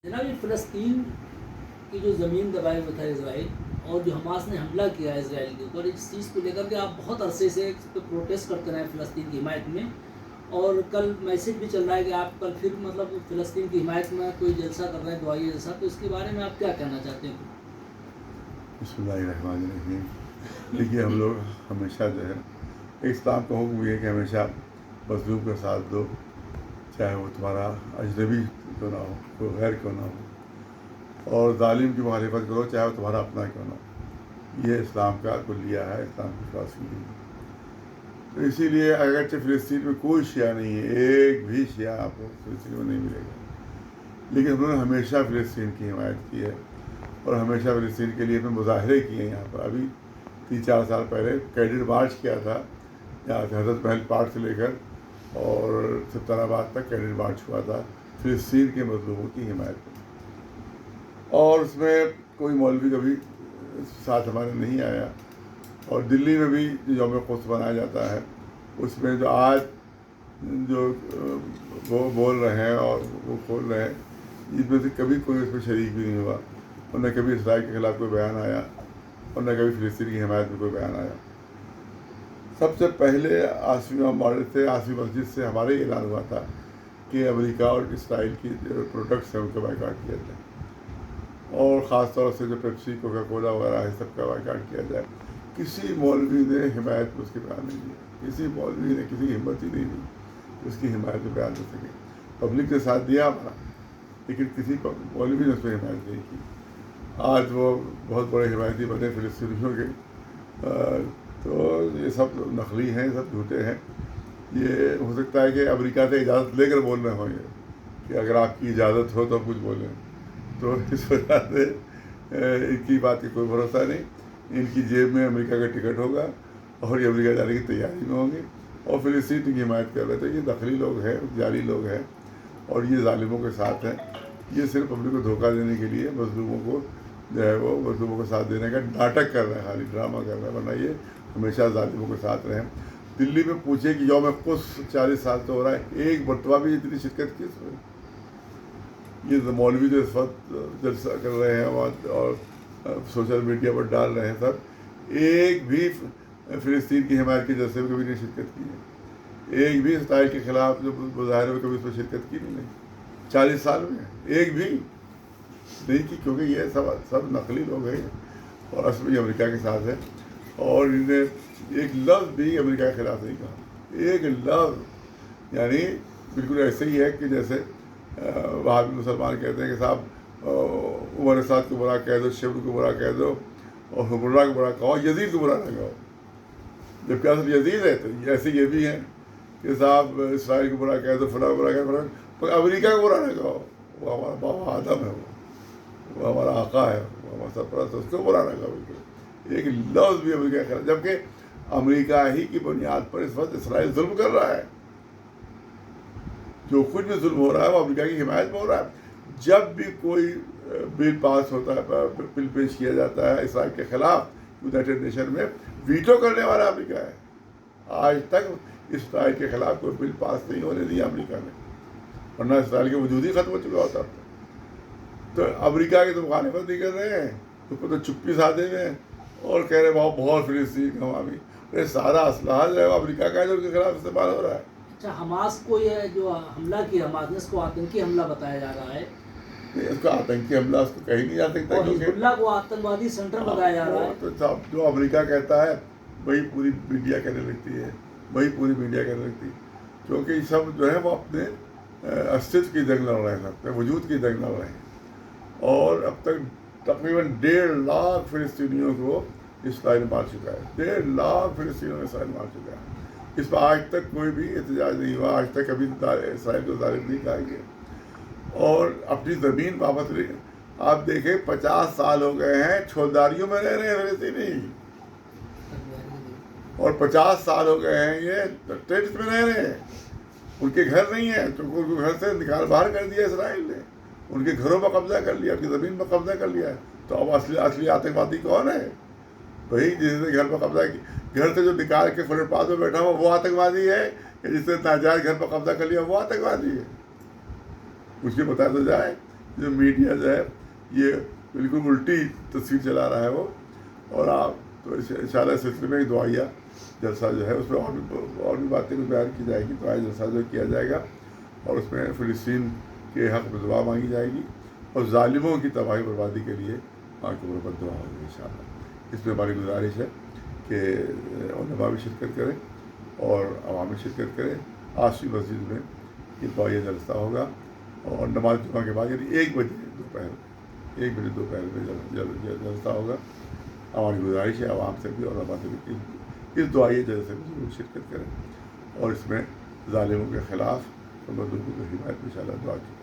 جناب یہ فلسطین کی جو زمین دبائے ہوئے تھا اسرائیل، اور جو حماس نے حملہ کیا ہے اسرائیل کے اوپر، اس چیز کو لے کر کے آپ بہت عرصے سے اس پہ پروٹیسٹ کرتے رہے فلسطین کی حمایت میں، اور کل میسج بھی چل رہا ہے کہ آپ کل پھر مطلب فلسطین کی حمایت میں کوئی جلسہ کر رہے ہیں، دعائی جلسہ، تو اس کے بارے میں آپ کیا کہنا چاہتے ہیں؟ بسم اللہ الرحمن الرحیم۔ دیکھیے ہم لوگ ہمیشہ جو ہے اسلام کا حکم یہ ہے کہ ہمیشہ مظلوم کا ساتھ دو، چاہے وہ تمہارا اجنبی کیوں نہ ہو، کوئی غیر کیوں نہ ہو، اور ظالم کی مخالفت کرو چاہے وہ تمہارا اپنا کیوں نہ ہو۔ یہ اسلام کا کلیہ ہے، اسلام کی فلسفی ہے۔ تو اسی لیے اگرچہ فلسطین میں کوئی شیعہ نہیں ہے، ایک بھی شیعہ آپ کو فلسطین میں نہیں ملے گا، لیکن انہوں نے ہمیشہ فلسطین کی حمایت کی ہے اور ہمیشہ فلسطین کے لیے اپنے مظاہرے کیے ہیں۔ یہاں پر ابھی 3-4 سال پہلے کیڈٹ مارچ کیا تھا یہاں سے، حضرت محل پارک سے لے کر اور سلطان آباد تک کیڈٹ مارچ ہوا تھا فلسطین کے مظلوموں کی حمایت میں، اور اس میں کوئی مولوی کبھی ساتھ ہمارے نہیں آیا۔ اور دلی میں بھی جو یوم قدس منایا جاتا ہے، اس میں جو آج جو وہ بول رہے ہیں اور وہ کھول رہے ہیں، اس میں سے کبھی کوئی اس میں شریک بھی نہیں ہوا، اور نہ کبھی اسرائیل کے خلاف کوئی بیان آیا اور نہ کبھی فلسطین کی حمایت میں کوئی بیان آیا۔ سب سے پہلے آسمی ماڈل سے، آسمی مسجد سے ہمارے اعلان ہوا تھا کہ امریکہ اور اسرائیل کی جو پروڈکٹس ہیں ان کا بائیکاٹ کیا جائے، اور خاص طور سے جو پیپسی، کوکا کولا وغیرہ ہے، سب کا بائیکاٹ کیا جائے۔ کسی مولوی نے حمایت میں اس کے بیان نہیں دیا، کسی مولوی نے کسی کی ہمت ہی نہیں دی کہ اس کی حمایت میں بیان دے سکے۔ پبلک نے ساتھ دیا ہمارا، لیکن کسی مولوی نے اس میں حمایت نہیں کی۔ آج وہ بہت بڑے حمایتی بنے فلسطینیوں کے، تو یہ سب نقلی ہیں، سب جھوٹے ہیں۔ یہ ہو سکتا ہے کہ امریکہ سے اجازت لے کر بول رہے ہوں گے کہ اگر آپ کی اجازت ہو تو کچھ بولیں، تو اس وجہ سے ان کی بات کا کوئی بھروسہ نہیں۔ ان کی جیب میں امریکہ کا ٹکٹ ہوگا اور یہ امریکہ جانے کی تیاری میں ہوں گے اور فلسطین کی حمایت کر رہے تھے۔ یہ نقلی لوگ ہیں، جعلی لوگ ہیں، اور یہ ظالموں کے ساتھ ہیں۔ یہ صرف پبلک کو دھوکہ دینے کے لیے مظلوموں کو جو ہے وہ مظلوموں کو ساتھ دینے کا ناٹک کر رہے ہیں، خالی ڈرامہ کر رہے ہیں، ورنہ یہ ہمیشہ ظالموں کے ساتھ رہے ہیں۔ دلی میں پوچھے کہ یوم قدس 40 سال سے ہو رہا ہے، ایک مرتبہ بھی اتنی شرکت کی اس میں؟ یہ مولوی جو اس وقت جلسہ کر رہے ہیں اور سوشل میڈیا پر ڈال رہے ہیں، سب ایک بھی فلسطین کی حمایت کے جلسے میں کبھی نہیں شرکت کی ہے، ایک بھی اسرائیل کے خلاف جو مظاہرے میں کبھی اس میں شرکت کی نہیں، 40 سال میں ایک بھی نہیں کی، کیونکہ یہ سب نقلی لوگ ہیں اور اصل میں امریکہ کے ساتھ ہیں، اور انہیں ایک لفظ بھی امریکہ کے خلاف نہیں کہا، ایک لفظ۔ یعنی بالکل ایسے ہی ہے کہ جیسے وہابی مسلمان کہتے ہیں کہ صاحب عمر سعد کو برا کہہ دو، شبر کو برا کہہ دو، اور حکمراں کو برا کہو، یزید کو برا نہ کہو، جبکہ اصل یزید ہے۔ تو ایسے یہ بھی ہیں کہ صاحب اسرائیل کو برا کہہ دو، فلاں کو برا کہہ دو، پر امریکہ کو برا نہ کہو، وہ ہمارا بابا آدم ہے، وہ ہمارا آقا ہے، وہ ہمارا سرپرست ہے، اس کو برا نہ کہو۔ بالکل ایک لفظ بھی امریکہ کے خلاف، جبکہ امریکہ ہی کی بنیاد پر اس وقت اسرائیل ظلم کر رہا ہے۔ جو کچھ بھی ظلم ہو رہا ہے وہ امریکہ کی حمایت میں ہو رہا ہے۔ جب بھی کوئی بل پاس ہوتا ہے، بل پیش کیا جاتا ہے اسرائیل کے خلاف یونائٹڈ نیشن میں، ویٹو کرنے والا امریکہ ہے۔ آج تک اسرائیل کے خلاف کوئی بل پاس نہیں ہونے دیا امریکہ نے، ورنہ اسرائیل کے وجود ہی ختم ہو چکا ہوتا۔ تو امریکہ کی تو مخالفت نہیں کر رہے ہیں، اس کو تو چپی سادے میں اور کہہ رہے ہیں بہت فلسطین کا حامی۔ یہ سارا اسلحہ جو ہے وہ امریکہ کا ہے جو ان کے خلاف استعمال ہو رہا ہے۔ اچھا، حماس کو یہ جو حملہ کیا حماس نے، اس کو آتنکی حملہ بتایا جا رہا ہے؟ نہیں، اس کا آتنکی حملہ اس کو کہیں نہیں جا سکتا، اور حزب اللہ کو آتنکوادی سینٹر بتایا جا رہا ہے۔ تو جو امریکہ کہتا ہے وہی پوری میڈیا کہنے لگتی ہے، وہی پوری میڈیا کہنے لگتی ہے، کیونکہ یہ سب جو ہے وہ اپنے استھتو کی جنگ لڑ رہے ہیں، اپنے وجود کی جنگ لڑ رہے ہیں، اور اب تک تقریباً 1.5 لاکھ فلسطینیوں کو اسرائیل مار چکا ہے، 1.5 لاکھ فلسطینیوں کو اسرائیل مار چکا ہے۔ اس پر آج تک کوئی بھی احتجاج نہیں ہوا، آج تک کبھی اسرائیل کو ظالم نہیں کہا گیا، اور اپنی زمین واپس لے۔ آپ دیکھیں 50 سال ہو گئے ہیں چھولداریوں میں رہ رہے ہیں فلسطینی، اور 50 سال ہو گئے ہیں یہ ٹینٹس میں رہ رہے ہیں، ان کے گھر نہیں ہیں، کیونکہ ان کو گھر سے نکال باہر کر دیا اسرائیل نے، ان کے گھروں پر قبضہ کر لیا، اپنی زمین پر قبضہ کر لیا ہے۔ تو اب اصلی آتنکوادی کون ہے؟ وہی جس نے گھر پر قبضہ کی، گھر سے جو نکال کے فٹ پاتھ میں بیٹھا ہوا وہ آتنکوادی ہے، کہ جس نے ناجائز گھر پر قبضہ کر لیا وہ آتنکوادی ہے؟ مجھ کے بتا تو جائے جو میڈیا جو ہے یہ بالکل الٹی تصویر چلا رہا ہے وہ. اور آپ تو انشاءاللہ سلسلے میں دعائیہ جلسہ جو ہے اس میں اور بھی باتیں کو بیان کی جائے گی. دعائیہ جلسہ جو کیا جائے گا اور اس میں فلسطین کے حق میں دعا مانگی جائے گی اور ظالموں کی تباہی بربادی کے لیے وہاں کی مربت دعا ہوگی انشاءاللہ. اس میں ہماری گزارش ہے کہ علماء بھی شرکت کریں اور عوام بھی شرکت کریں. آج مسجد میں یہ دعائیہ جلسہ ہوگا اور نماز جمعہ کے بعد یعنی 1 بجے دوپہر میں جلسہ ہوگا. ہماری گزارش ہے عوام سے بھی اور علماء سے بھی اس دعائیہ جلسے میں ضرور شرکت کریں اور اس میں ظالموں کے خلاف مظلوموں کی حمایت میں انشاءاللہ دعا کی.